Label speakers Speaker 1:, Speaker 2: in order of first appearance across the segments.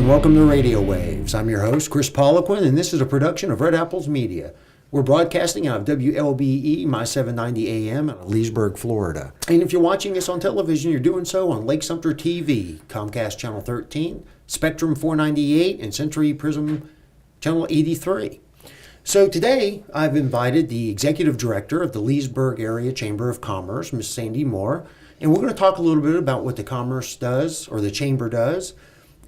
Speaker 1: welcome to Radio Waves. I'm your host, Kris Poliquin, and this is a production of Red Apples Media. We're broadcasting out of WLBE, my 790 AM out of Leesburg, Florida. And if you're watching us on television, you're doing so on Lake Sumter TV, Comcast Channel 13, Spectrum 498, and Century Prism Channel 83. So today, I've invited the Executive Director of the Leesburg Area Chamber of Commerce, Ms. Sandi Moore, and we're going to talk a little bit about what the Commerce does, or the Chamber does,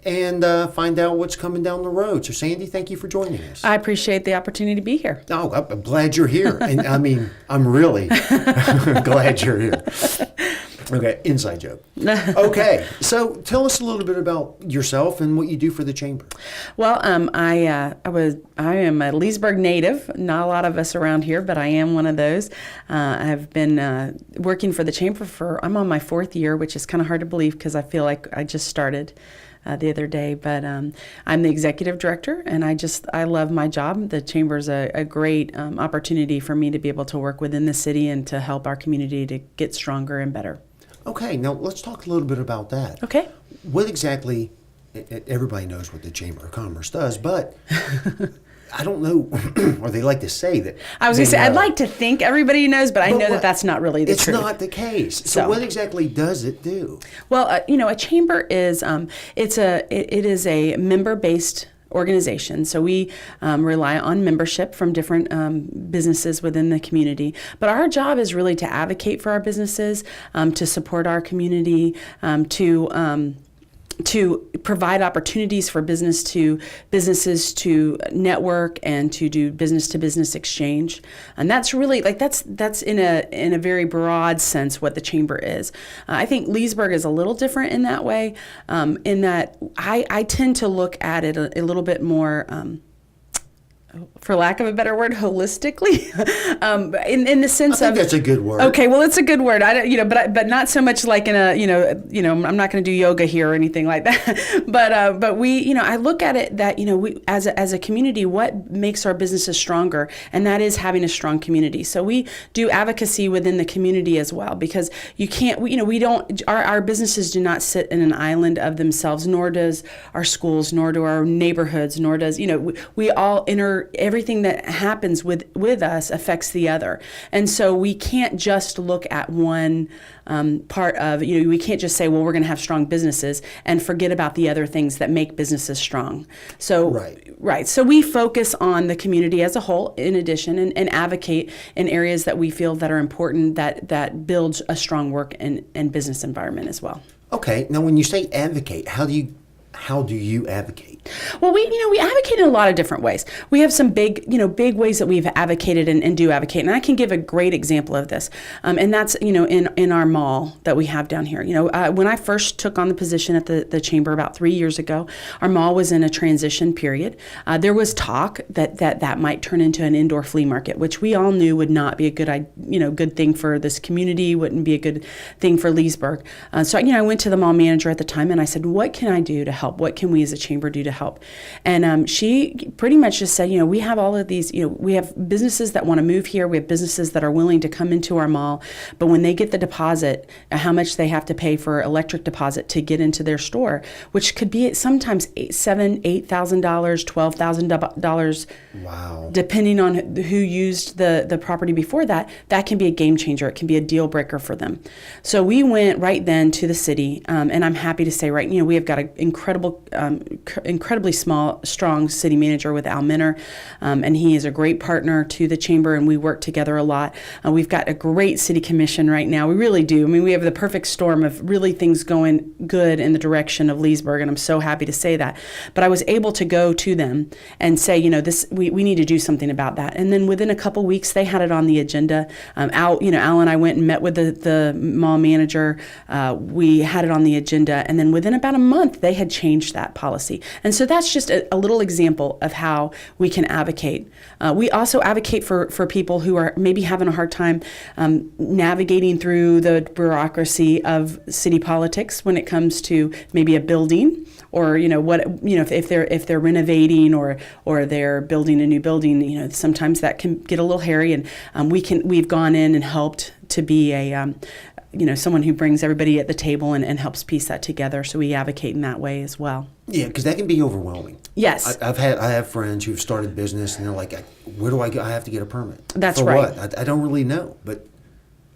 Speaker 1: and find out what's coming down the road. So, Sandi, thank you for joining us.
Speaker 2: I appreciate the opportunity to be here.
Speaker 1: Oh, I'm glad you're here. And I mean, I'm really glad you're here. Okay, inside joke. Okay, so tell us a little bit about yourself and what you do for the Chamber.
Speaker 2: Well, I am a Leesburg native. Not a lot of us around here, but I am one of those. I've been working for the Chamber I'm on my 4th year, which is kind of hard to believe because I feel like I just started the other day, but I'm the executive director, and I love my job. The Chamber's a great opportunity for me to be able to work within the city and to help our community to get stronger and better.
Speaker 1: Okay, now let's talk a little bit about that.
Speaker 2: Okay.
Speaker 1: What exactly, everybody knows what the Chamber of Commerce does, but I don't know, or they like to say that.
Speaker 2: I was going to say, I'd like to think everybody knows, but I know that that's not really the truth.
Speaker 1: It's not the case. So what exactly does it do?
Speaker 2: Well, a chamber is, it is a member-based organization. So we rely on membership from different businesses within the community. But our job is really to advocate for our businesses, to support our community, to provide opportunities for businesses to network and to do business-to-business exchange. And that's really, that's in a very broad sense what the Chamber is. I think Leesburg is a little different in that way, in that I tend to look at it a little bit more, for lack of a better word, holistically, in the sense
Speaker 1: I think that's a good word.
Speaker 2: Okay, well, it's a good word. But not so much like in a, I'm not going to do yoga here or anything like that. but we, I look at it that, we as a community, what makes our businesses stronger, and that is having a strong community. So we do advocacy within the community as well, because you can't, we don't, our businesses do not sit in an island of themselves, nor does our schools, nor do our neighborhoods, nor does, we all everything that happens with us affects the other. And so we can't just look at one part of, we can't just say, well, we're going to have strong businesses and forget about the other things that make businesses strong. So, right. So we focus on the community as a whole, in addition, and advocate in areas that we feel that are important, that builds a strong work and business environment as well.
Speaker 1: Okay. Now, when you say advocate, how do you advocate?
Speaker 2: Well, we advocate in a lot of different ways. We have some big ways that we've advocated and do advocate. And I can give a great example of this. And that's, in our mall that we have down here. When I first took on the position at the Chamber about 3 years ago, our mall was in a transition period. There was talk that might turn into an indoor flea market, which we all knew would not be a good thing for this community, wouldn't be a good thing for Leesburg. So I went to the mall manager at the time and I said, what can I do to help? What can we as a chamber do to help? And she pretty much just said, we have all of these, we have businesses that want to move here. We have businesses that are willing to come into our mall. But when they get the deposit, how much they have to pay for electric deposit to get into their store, which could be sometimes $7,000, $8,000, $12,000.
Speaker 1: Wow.
Speaker 2: Depending on who used the property before that can be a game changer. It can be a deal breaker for them. So we went right then to the city, and I'm happy to say we have got an incredibly strong city manager with Al Minner, and he is a great partner to the Chamber, and we work together a lot. We've got a great city commission right now. We really do. We have the perfect storm of really things going good in the direction of Leesburg, and I'm so happy to say that. But I was able to go to them and say, we need to do something about that. And then within a couple weeks, they had it on the agenda. Al and I went and met with the mall manager. We had it on the agenda, and then within about a month, they had changed that policy. And so that's just a little example of how we can advocate. We also advocate for people who are maybe having a hard time navigating through the bureaucracy of city politics when it comes to maybe a building, or if they're renovating or they're building a new building. Sometimes that can get a little hairy, and we've gone in and helped to be someone who brings everybody at the table and helps piece that together. So we advocate in that way as well.
Speaker 1: Yeah, because that can be overwhelming.
Speaker 2: Yes.
Speaker 1: I have friends who've started business and they're like, where do I go? I have to get a permit.
Speaker 2: That's
Speaker 1: for
Speaker 2: right.
Speaker 1: what? I don't really know, but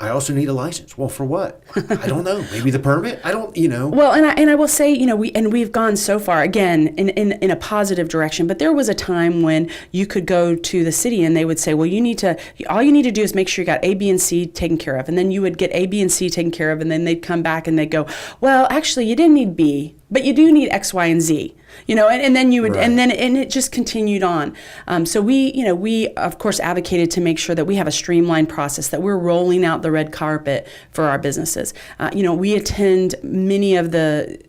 Speaker 1: I also need a license. Well, for what? I don't know. Maybe the permit? I don't,
Speaker 2: Well, and I will say, we've gone so far, again, in a positive direction, but there was a time when you could go to the city and they would say, well, all you need to do is make sure you got A, B, and C taken care of. And then you would get A, B, and C taken care of, and then they'd come back and they'd go, well, actually, you didn't need B, but you do need X, Y, and Z. And then you would,
Speaker 1: Right.
Speaker 2: and it just continued on. So we of course advocated to make sure that we have a streamlined process, that we're rolling out the red carpet for our businesses. We attend many of the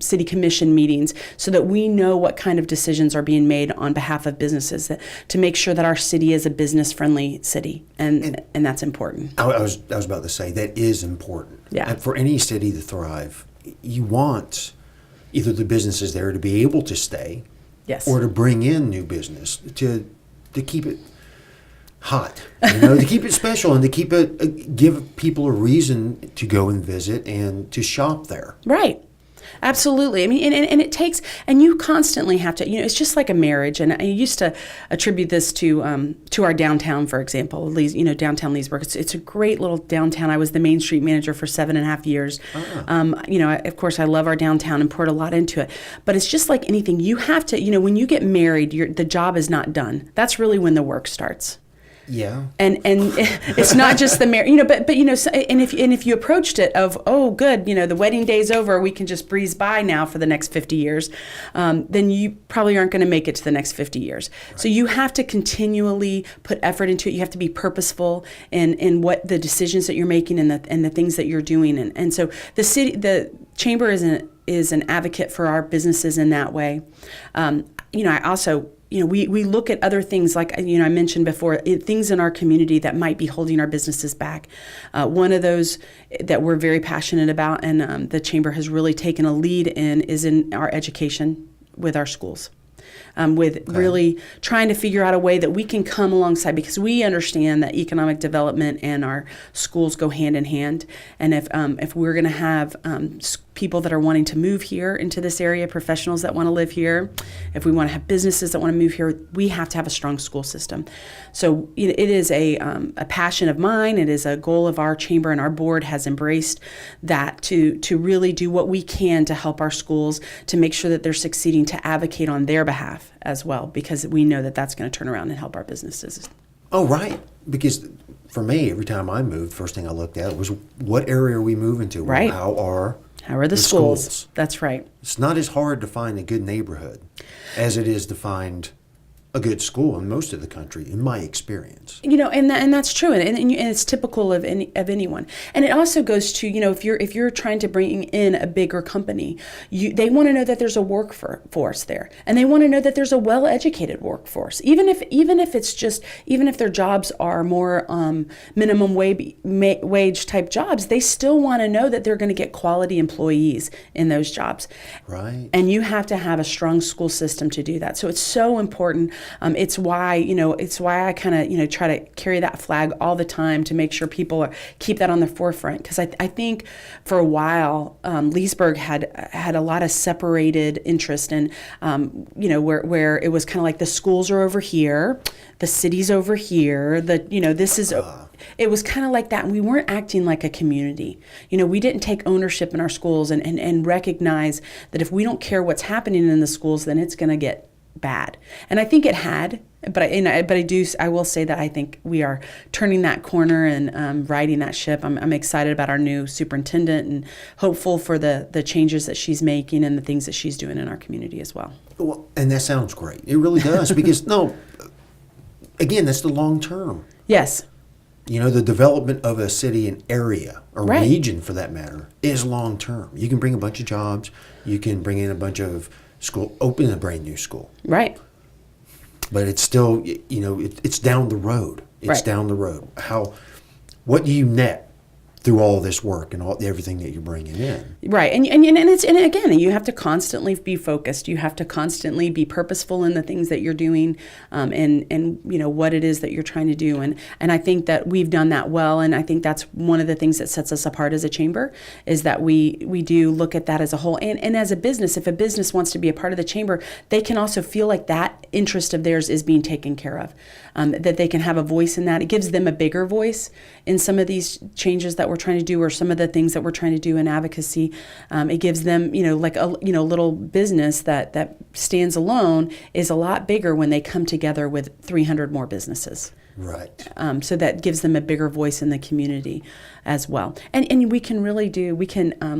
Speaker 2: city commission meetings so that we know what kind of decisions are being made on behalf of businesses to make sure that our city is a business friendly city, and that's important.
Speaker 1: I was about to say that is important.
Speaker 2: Yeah.
Speaker 1: And for any city to thrive, you want either the businesses there to be able to stay,
Speaker 2: Yes.
Speaker 1: or to bring in new business to keep it hot, to keep it special, and to keep it give people a reason to go and visit and to shop there.
Speaker 2: Right. Absolutely. I mean, and it takes, and you constantly have to, it's just like a marriage. And I used to attribute this to our downtown, for example, downtown Leesburg. It's a great little downtown. I was the Main Street manager for 7.5 years. Of course, I love our downtown and poured a lot into it. But it's just like anything. You have to, when you get married, the job is not done. That's really when the work starts.
Speaker 1: Yeah.
Speaker 2: And it's not just the marriage, but if you approached it of, oh, good, the wedding day's over, we can just breeze by now for the next 50 years, then you probably aren't going to make it to the next 50 years. Right. So you have to continually put effort into it. You have to be purposeful in what the decisions that you're making and the things that you're doing. And so the chamber is an advocate for our businesses in that way. I also, we look at other things like, I mentioned before, things in our community that might be holding our businesses back. One of those that we're very passionate about and the chamber has really taken a lead in is in our education with our schools. Really trying to figure out a way that we can come alongside, because we understand that economic development and our schools go hand in hand. And if we're going to have people that are wanting to move here into this area, professionals that want to live here, if we want to have businesses that want to move here, we have to have a strong school system. So it is a passion of mine. It is a goal of our chamber, and our board has embraced that to really do what we can to help our schools, to make sure that they're succeeding, to advocate on their behalf as well, because we know that that's going to turn around and help our businesses.
Speaker 1: Oh, right. Because for me, every time I moved, first thing I looked at was, what area are we moving to?
Speaker 2: Right.
Speaker 1: How are
Speaker 2: the schools? That's right.
Speaker 1: It's not as hard to find a good neighborhood as it is to find a good school in most of the country, in my experience.
Speaker 2: And that's true, and it's typical of anyone. And it also goes to, if you're trying to bring in a bigger company, they want to know that there's a workforce there, and they want to know that there's a well-educated workforce. Even if their jobs are more minimum wage type jobs, they still want to know that they're going to get quality employees in those jobs.
Speaker 1: Right.
Speaker 2: And you have to have a strong school system to do that. So it's so important. It's why I kind of, try to carry that flag all the time to make sure people keep that on the forefront. Because I think for a while, Leesburg had a lot of separated interest, and, where it was kind of like the schools are over here, the city's over here, this is... It was kind of like that, and we weren't acting like a community. We didn't take ownership in our schools and recognize that if we don't care what's happening in the schools, then it's going to get bad. And I think it had, but I will say that I think we are turning that corner and riding that ship. I'm excited about our new superintendent and hopeful for the changes that she's making and the things that she's doing in our community as well.
Speaker 1: Well, and that sounds great. It really does, because again, that's the long term.
Speaker 2: Yes.
Speaker 1: The development of a city, an area, a
Speaker 2: Right.
Speaker 1: region for that matter, is long term. You can bring a bunch of jobs. You can bring in a bunch of school, open a brand new school.
Speaker 2: Right.
Speaker 1: But it's still, it's down the road. It's
Speaker 2: Right.
Speaker 1: down the road. What do you net through all this work and everything that you're bringing in.
Speaker 2: Right. And again, you have to constantly be focused. You have to constantly be purposeful in the things that you're doing, and what it is that you're trying to do. And I think that we've done that well. And I think that's one of the things that sets us apart as a chamber, is that we do look at that as a whole. And as a business, if a business wants to be a part of the chamber, they can also feel like that interest of theirs is being taken care of, that they can have a voice in that. It gives them a bigger voice in some of these changes that we're trying to do, or some of the things that we're trying to do in advocacy. It gives them, like a little business that stands alone is a lot bigger when they come together with 300 more businesses.
Speaker 1: Right.
Speaker 2: So that gives them a bigger voice in the community as well. And we can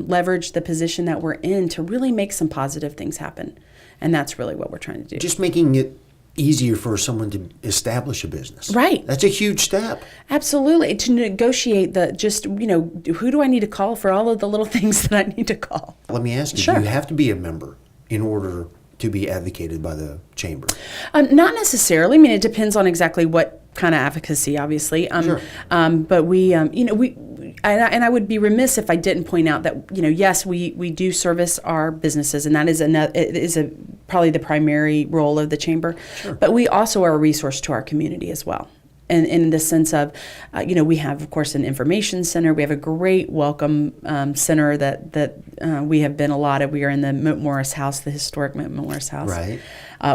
Speaker 2: leverage the position that we're in to really make some positive things happen. And that's really what we're trying to do.
Speaker 1: Just making it easier for someone to establish a business.
Speaker 2: Right.
Speaker 1: That's a huge step.
Speaker 2: Absolutely. To negotiate who do I need to call for all of the little things that I need to call?
Speaker 1: Let me ask you,
Speaker 2: Sure.
Speaker 1: do you have to be a member in order to be advocated by the chamber?
Speaker 2: Not necessarily. I mean, it depends on exactly what kind of advocacy, obviously.
Speaker 1: Sure.
Speaker 2: But we, and I would be remiss if I didn't point out that, yes, we do service our businesses, and that is probably the primary role of the chamber.
Speaker 1: Sure.
Speaker 2: But we also are a resource to our community as well. And in the sense of, we have, of course, an information center. We have a great welcome center that we have been allotted. We are in the Moat Morris House, the historic Moat Morris House.
Speaker 1: Right.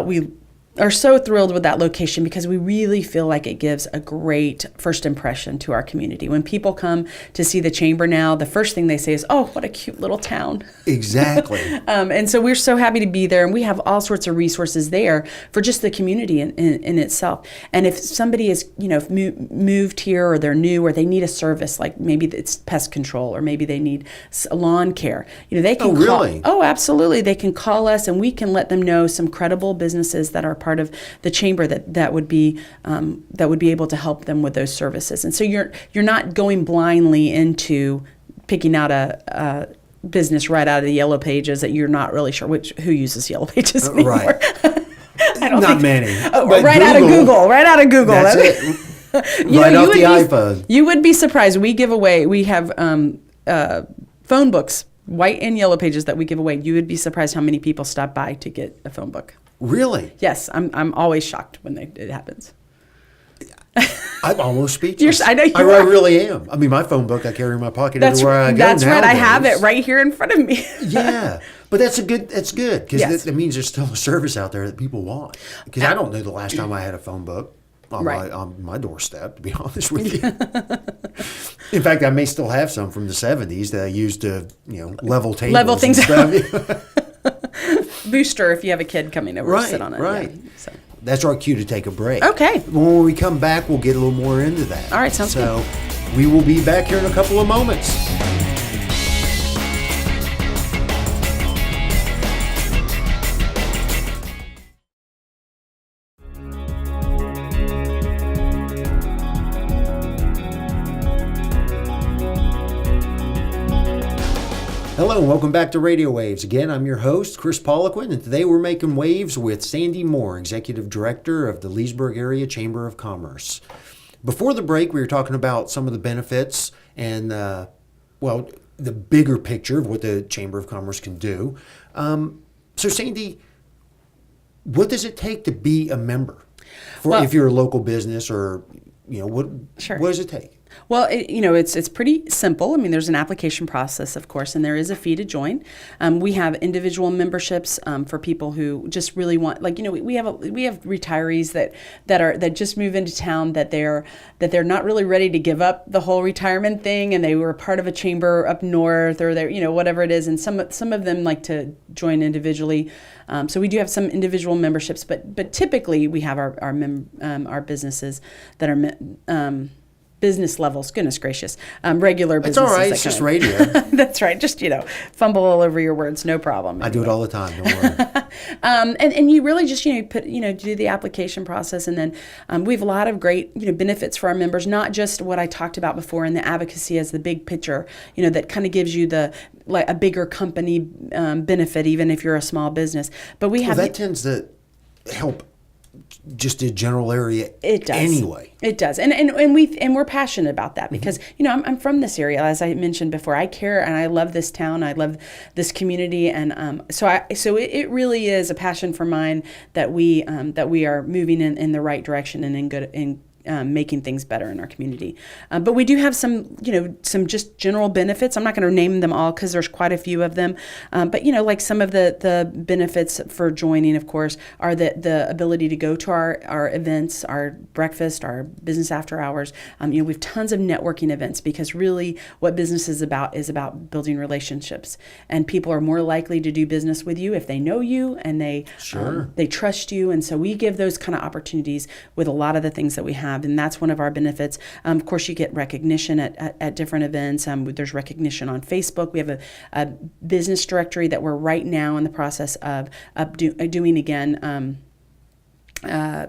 Speaker 2: We are so thrilled with that location because we really feel like it gives a great first impression to our community. When people come to see the chamber now, the first thing they say is, "Oh, what a cute little town."
Speaker 1: Exactly.
Speaker 2: And so we're so happy to be there, and we have all sorts of resources there for just the community in itself. And if somebody is, moved here, or they're new, or they need a service, like maybe it's pest control, or maybe they need lawn care, they can call.
Speaker 1: Really?
Speaker 2: Oh, absolutely. They can call us, and we can let them know some credible businesses that are part of the chamber that would be able to help them with those services. And so you're not going blindly into picking out a business right out of the Yellow Pages that you're not really sure who uses Yellow Pages anymore.
Speaker 1: Right.
Speaker 2: Not
Speaker 1: many.
Speaker 2: Right out of Google.
Speaker 1: That's it. Right off the iPhone.
Speaker 2: You would be surprised. We have phone books, white and Yellow Pages, that we give away. You would be surprised how many people stop by to get a phone book.
Speaker 1: Really?
Speaker 2: Yes, I'm always shocked when it happens.
Speaker 1: I'm almost speechless.
Speaker 2: I know you
Speaker 1: I
Speaker 2: are.
Speaker 1: really am. I mean, my phone book I carry in my pocket everywhere I go.
Speaker 2: That's right. I
Speaker 1: nowadays.
Speaker 2: have it right here in front of me.
Speaker 1: Yeah, but that's good because
Speaker 2: Yes.
Speaker 1: that means there's still a service out there that people want. Because I don't know the last time I had a phone book on my doorstep, to be honest with you. In fact, I may still have some from the 70s that I used to, level tables.
Speaker 2: Level things
Speaker 1: and stuff.
Speaker 2: Booster if you have a kid coming over to sit on it.
Speaker 1: Right.
Speaker 2: Yeah, so.
Speaker 1: That's our cue to take a break.
Speaker 2: Okay.
Speaker 1: When we come back, we'll get a little more into that.
Speaker 2: All right, sounds good.
Speaker 1: So we will be back here in a couple of moments. Hello and welcome back to Radio Waves. Again, I'm your host, Kris Poliquin, and today we're making waves with Sandi Moore, Executive Director of the Leesburg Area Chamber of Commerce. Before the break, we were talking about some of the benefits and, the bigger picture of what the Chamber of Commerce can do. So, Sandi, what does it take to be a member? If you're a local business or, what does it take?
Speaker 2: Well, it's pretty simple. I mean, there's an application process, of course, and there is a fee to join. We have individual memberships for people who just really want, we have retirees that just move into town that they're not really ready to give up the whole retirement thing, and they were part of a chamber up north, or they're whatever it is, and some of them like to join individually. So we do have some individual memberships, but typically we have our businesses that are business levels, goodness gracious, regular businesses.
Speaker 1: It's all right, it's just radio.
Speaker 2: That's right, just, fumble all over your words, no problem.
Speaker 1: I do it all the time, don't worry.
Speaker 2: And you really just, do the application process, and then we have a lot of great, benefits for our members, not just what I talked about before in the advocacy as the big picture, that kind of gives you a bigger company benefit, even if you're a small business. But we have...
Speaker 1: that tends to help just a general area.
Speaker 2: It does.
Speaker 1: Anyway.
Speaker 2: It does. And we're passionate about that because, I'm from this area. As I mentioned before, I care and I love this town. I love this community. And so it really is a passion for mine that we are moving in the right direction and in making things better in our community. But we do have some just general benefits. I'm not going to name them all because there's quite a few of them. But, like some of the benefits for joining, of course, are the ability to go to our events, our breakfast, our business after hours. We have tons of networking events because really what business is about building relationships. And people are more likely to do business with you if they know you and they trust you. And so we give those kind of opportunities with a lot of the things that we have. And that's one of our benefits. Of course, you get recognition at different events. There's recognition on Facebook. We have a business directory that we're right now in the process of doing again.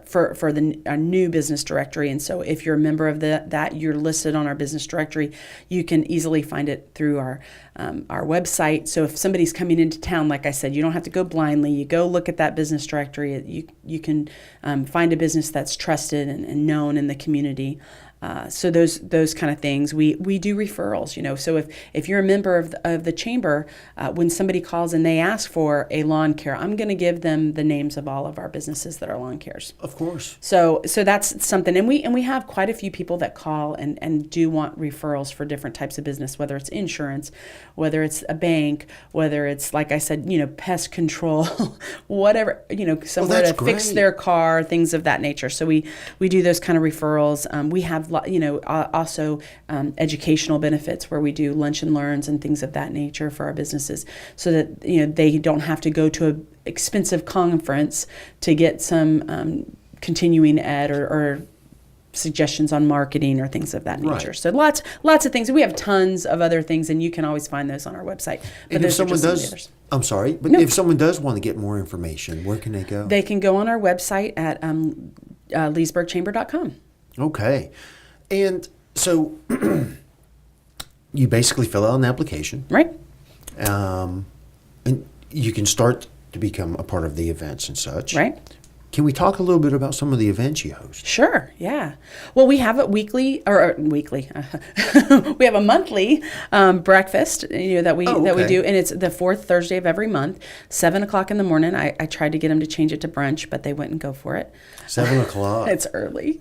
Speaker 2: For a new business directory. And so if you're a member of that, you're listed on our business directory. You can easily find it through our website. So if somebody's coming into town, like I said, you don't have to go blindly. You go look at that business directory. You can find a business that's trusted and known in the community. So those kind of things. We do referrals, So if you're a member of the chamber, when somebody calls and they ask for a lawn care, I'm going to give them the names of all of our businesses that are lawn cares.
Speaker 1: Of course.
Speaker 2: So that's something, and we have quite a few people that call and do want referrals for different types of business, whether it's insurance, whether it's a bank, whether it's, like I said, pest control, whatever, somewhere to fix their car, things of that nature. So we do those kind of referrals. We have also educational benefits where we do lunch and learns and things of that nature for our businesses so that, they don't have to go to an expensive conference to get some continuing ed or suggestions on marketing or things of that nature. Right. So lots of things. We have tons of other things, and you can always find those on our website. But
Speaker 1: and if someone does, I'm sorry, but if someone does want to get more information, where can they go?
Speaker 2: They can go on our website at leesburgchamber.com.
Speaker 1: Okay. And so you basically fill out an application.
Speaker 2: Right.
Speaker 1: And you can start to become a part of the events and such.
Speaker 2: Right.
Speaker 1: Can we talk a little bit about some of the events you host?
Speaker 2: Sure, yeah. Well, we have it weekly. We have a monthly breakfast, that we do, and it's the fourth Thursday of every month, 7:00 in the morning. I tried to get them to change it to brunch, but they wouldn't go for it.
Speaker 1: 7:00.
Speaker 2: It's early.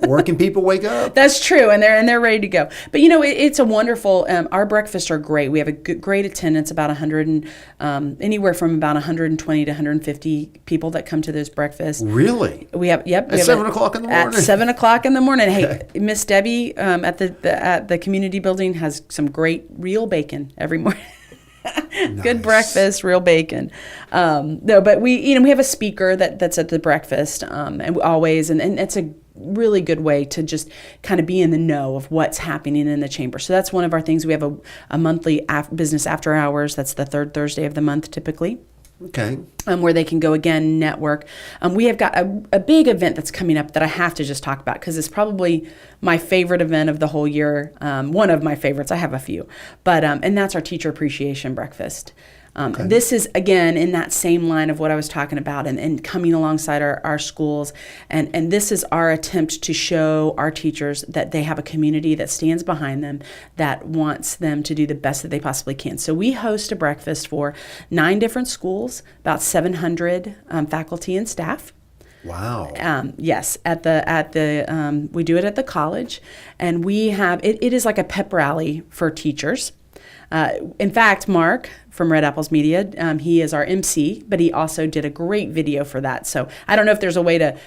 Speaker 1: Working people wake up.
Speaker 2: That's true, and they're ready to go. But it's a wonderful. Our breakfasts are great. We have a great attendance, about 100 and anywhere from about 120 to 150 people that come to those breakfasts.
Speaker 1: Really?
Speaker 2: We have
Speaker 1: at 7:00 in the morning.
Speaker 2: At 7:00 in the morning. Hey, Miss Debbie at the community building has some great real bacon every morning. Nice. Good breakfast, real bacon. No, but we have a speaker that's at the breakfast, and it's a really good way to just kind of be in the know of what's happening in the chamber. So that's one of our things. We have a monthly business after hours. That's the third Thursday of the month, typically.
Speaker 1: Okay.
Speaker 2: Where they can go again, network. We have got a big event that's coming up that I have to just talk about because it's probably my favorite event of the whole year. One of my favorites. I have a few, but and that's our teacher appreciation breakfast. Okay. This is, again, in that same line of what I was talking about and coming alongside our schools. And this is our attempt to show our teachers that they have a community that stands behind them, that wants them to do the best that they possibly can. So we host a breakfast for 9 different schools, about 700 faculty and staff.
Speaker 1: Wow.
Speaker 2: Yes, we do it at the college, and we have, it is like a pep rally for teachers. In fact, Mark from Red Apples Media, he is our MC, but he also did a great video for that. So I don't know if there's a way to,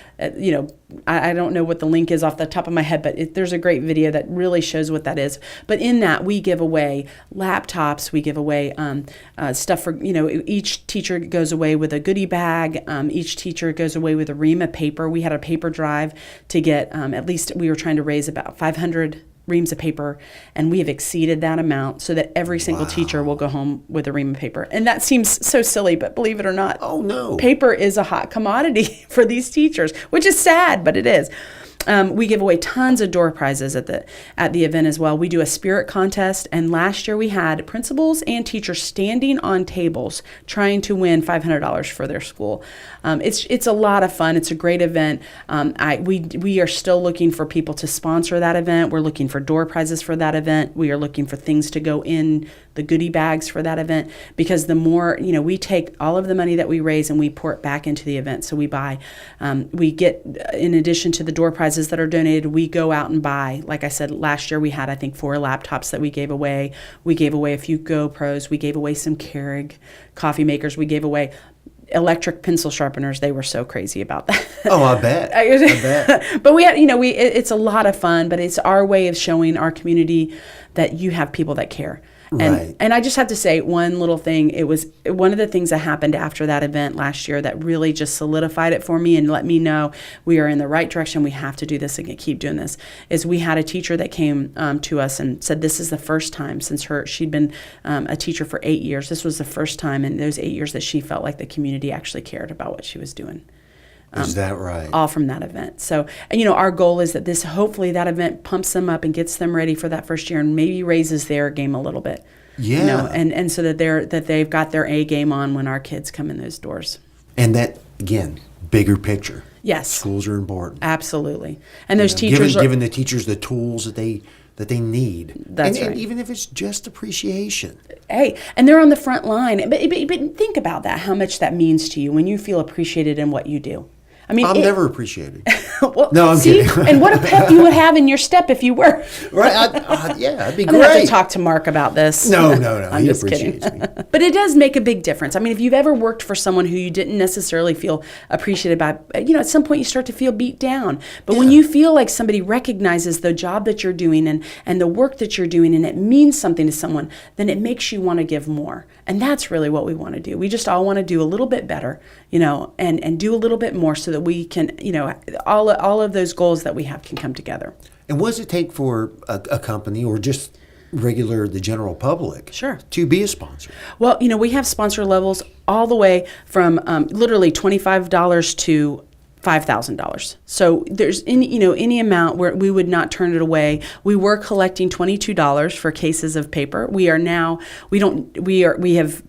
Speaker 2: I don't know what the link is off the top of my head, but there's a great video that really shows what that is. But in that, we give away laptops, we give away stuff for, each teacher goes away with a goodie bag. Each teacher goes away with a ream of paper. We had a paper drive to get, at least we were trying to raise about 500 reams of paper, and we have exceeded that amount so that every single teacher will go home with a ream of paper. And that seems so silly, but believe it or not,
Speaker 1: oh no,
Speaker 2: paper is a hot commodity for these teachers, which is sad, but it is. We give away tons of door prizes at the event as well. We do a spirit contest, and last year we had principals and teachers standing on tables trying to win $500 for their school. It's a lot of fun. It's a great event. We are still looking for people to sponsor that event. We're looking for door prizes for that event. We are looking for things to go in the goodie bags for that event, because the more, we take all of the money that we raise and we pour it back into the event. So we get, in addition to the door prizes that are donated, we go out and buy, like I said, last year we had, I think, 4 laptops that we gave away. We gave away a few GoPros. We gave away some Keurig coffee makers. We gave away electric pencil sharpeners. They were so crazy about that.
Speaker 1: Oh, I bet. I bet.
Speaker 2: But we had, it's a lot of fun, but it's our way of showing our community that you have people that care.
Speaker 1: Right.
Speaker 2: And I just have to say one little thing. It was one of the things that happened after that event last year that really just solidified it for me and let me know we are in the right direction. We have to do this and keep doing this. Is we had a teacher that came to us and said this is the first time since she'd been a teacher for 8 years. This was the first time in those 8 years that she felt like the community actually cared about what she was doing.
Speaker 1: Is that right?
Speaker 2: All from that event. So, our goal is that hopefully that event pumps them up and gets them ready for that first year and maybe raises their game a little bit.
Speaker 1: Yeah.
Speaker 2: And so that they've got their A game on when our kids come in those doors.
Speaker 1: And that, again, bigger picture.
Speaker 2: Yes.
Speaker 1: Schools are important.
Speaker 2: Absolutely. And those teachers
Speaker 1: giving the teachers the tools that they need.
Speaker 2: That's right.
Speaker 1: And even if it's just appreciation.
Speaker 2: Hey, and they're on the front line. But think about that, how much that means to you when you feel appreciated in what you do. I mean,
Speaker 1: I'm never appreciated.
Speaker 2: Well,
Speaker 1: no, I'm kidding.
Speaker 2: And what a pep you would have in your step if you were.
Speaker 1: Right? Yeah, that'd be
Speaker 2: I'm
Speaker 1: great.
Speaker 2: gonna have to talk to Mark about this.
Speaker 1: No.
Speaker 2: I'm
Speaker 1: He
Speaker 2: just
Speaker 1: appreciates
Speaker 2: kidding.
Speaker 1: me.
Speaker 2: But it does make a big difference. I mean, if you've ever worked for someone who you didn't necessarily feel appreciated by, at some point you start to feel beat down. But when you feel like somebody recognizes the job that you're doing and the work that you're doing, and it means something to someone, then it makes you want to give more. And that's really what we want to do. We just all want to do a little bit better, and do a little bit more so that we can, all of those goals that we have can come together.
Speaker 1: And what does it take for a company or just the general public to be a sponsor?
Speaker 2: Well, we have sponsor levels all the way from literally $25 to $5,000. So there's any amount where we would not turn it away. We were collecting $22 for cases of paper. We have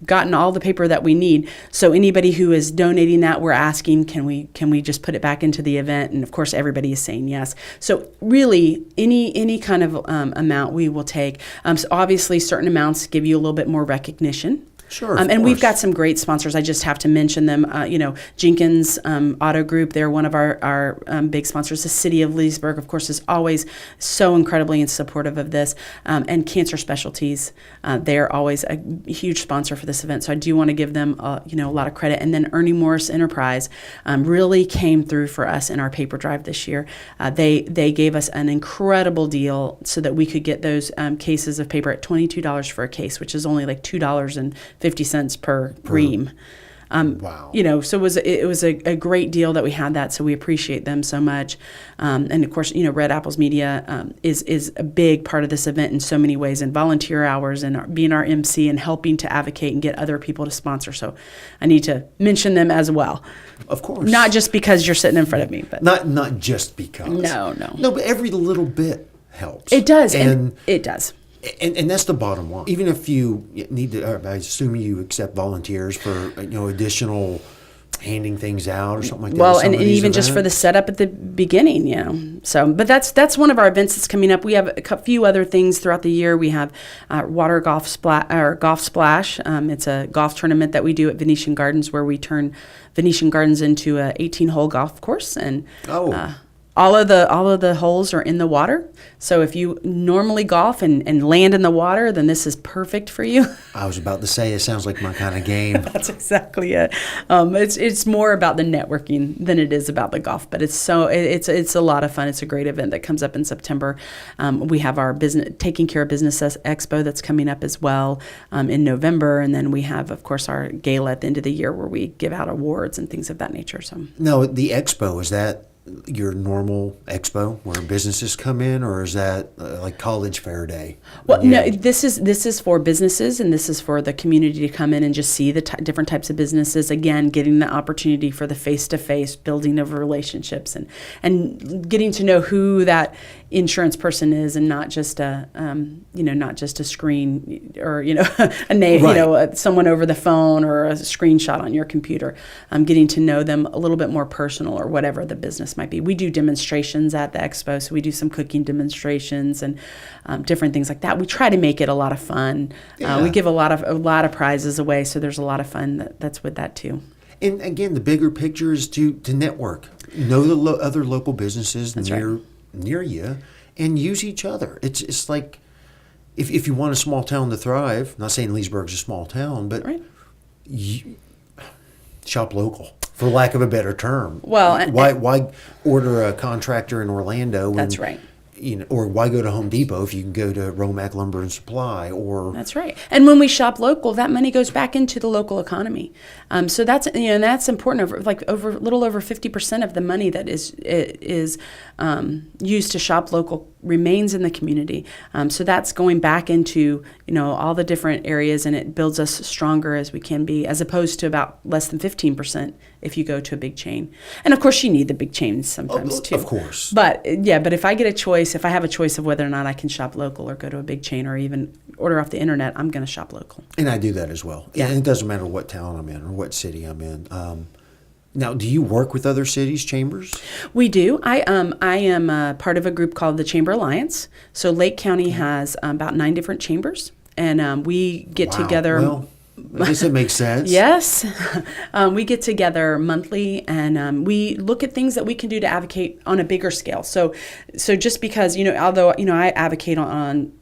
Speaker 2: gotten all the paper that we need. So anybody who is donating that, we're asking, can we just put it back into the event? And of course, everybody is saying yes. So really, any kind of amount we will take. So obviously, certain amounts give you a little bit more recognition.
Speaker 1: Sure,
Speaker 2: and we've got some great sponsors. I just have to mention them. Jenkins Auto Group, they're one of our big sponsors. The city of Leesburg, of course, is always so incredibly supportive of this. And Cancer Specialties, they're always a huge sponsor for this event. So I do want to give them a lot of credit. And then Ernie Morris Enterprise really came through for us in our paper drive this year. They gave us an incredible deal so that we could get those cases of paper at $22 for a case, which is only like $2.50 per ream.
Speaker 1: Wow.
Speaker 2: So it was a great deal that we had that. So we appreciate them so much. And of course, Red Apples Media is a big part of this event in so many ways, and volunteer hours and being our MC and helping to advocate and get other people to sponsor. So I need to mention them as well.
Speaker 1: Of course.
Speaker 2: Not just because you're sitting in front of me, but
Speaker 1: not just because.
Speaker 2: No,
Speaker 1: but every little bit helps.
Speaker 2: It does. And it does.
Speaker 1: And that's the bottom line. Even if you need to, I assume you accept volunteers for additional handing things out or something like that.
Speaker 2: Well, and even just for the setup at the beginning, So, but that's one of our events that's coming up. We have a few other things throughout the year. We have water golf splash. It's a golf tournament that we do at Venetian Gardens where we turn Venetian Gardens into a 18-hole golf course, and all of the holes are in the water. So if you normally golf and land in the water, then this is perfect for you.
Speaker 1: I was about to say, it sounds like my kind of game.
Speaker 2: That's exactly it. It's more about the networking than it is about the golf, but it's a lot of fun. It's a great event that comes up in September. We have our Taking Care of Business Expo that's coming up as well in November, and then we have, of course, our gala at the end of the year where we give out awards and things of that nature. So
Speaker 1: no, the expo, is that your normal expo where businesses come in, or is that like college fair day?
Speaker 2: Well, no, this is for businesses, and this is for the community to come in and just see the different types of businesses. Again, getting the opportunity for the face-to-face building of relationships, and getting to know who that insurance person is, and not just a not just a screen, or a name,
Speaker 1: Right.
Speaker 2: Someone over the phone or a screenshot on your computer. Getting to know them a little bit more personal, or whatever the business might be. We do demonstrations at the expo, so we do some cooking demonstrations and different things like that. We try to make it a lot of fun.
Speaker 1: Yeah.
Speaker 2: We give a lot of prizes away, so there's a lot of fun that's with that too.
Speaker 1: And again, the bigger picture is to network, know the other local businesses near you, and use each other. It's like if you want a small town to thrive. Not saying Leesburg's a small town, but
Speaker 2: Right.
Speaker 1: Shop local, for lack of a better term.
Speaker 2: Well,
Speaker 1: why order a contractor in Orlando?
Speaker 2: That's right.
Speaker 1: Or why go to Home Depot if you can go to Romac Lumber and Supply? Or
Speaker 2: That's right. And when we shop local, that money goes back into the local economy. So that's and that's important. Over a little over 50% of the money that is used to shop local remains in the community. So that's going back into all the different areas, and it builds us stronger as we can be, as opposed to about less than 15% if you go to a big chain. And of course, you need the big chains sometimes too.
Speaker 1: Of course.
Speaker 2: But if I get a choice, if I have a choice of whether or not I can shop local or go to a big chain or even order off the internet, I'm going to shop local.
Speaker 1: And I do that as well.
Speaker 2: Yeah.
Speaker 1: And it doesn't matter what town I'm in or what city I'm in. Now, do you work with other cities' chambers?
Speaker 2: We do. I am part of a group called the Chamber Alliance. So Lake County has about 9 different chambers, and we get
Speaker 1: Wow.
Speaker 2: together.
Speaker 1: Well, I guess it makes sense.
Speaker 2: Yes. We get together monthly, and we look at things that we can do to advocate on a bigger scale. So just because, although, I advocate on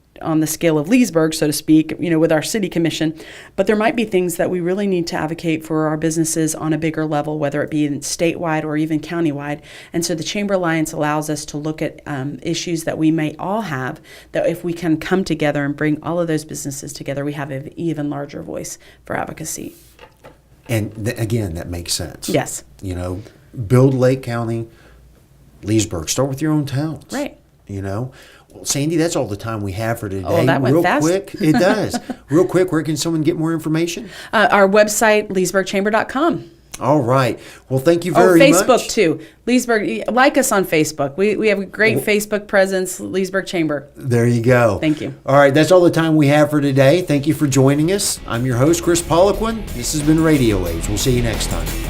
Speaker 2: the scale of Leesburg, so to speak, with our city commission, but there might be things that we really need to advocate for our businesses on a bigger level, whether it be statewide or even countywide. And so the Chamber Alliance allows us to look at issues that we may all have, that if we can come together and bring all of those businesses together, we have an even larger voice for advocacy.
Speaker 1: And again, that makes sense.
Speaker 2: Yes.
Speaker 1: Build Lake County, Leesburg. Start with your own towns.
Speaker 2: Right.
Speaker 1: Well, Sandi, that's all the time we have for today.
Speaker 2: Oh, that went
Speaker 1: Real
Speaker 2: fast.
Speaker 1: quick, it does. Real quick, where can someone get more information?
Speaker 2: Our website, leesburgchamber.com.
Speaker 1: All right. Well, thank you very much.
Speaker 2: Facebook too. Leesburg, like us on Facebook. We have a great Facebook presence, Leesburg Chamber.
Speaker 1: There you go.
Speaker 2: Thank you.
Speaker 1: All right, that's all the time we have for today. Thank you for joining us. I'm your host, Kris Poliquin. This has been Radio Age. We'll see you next time.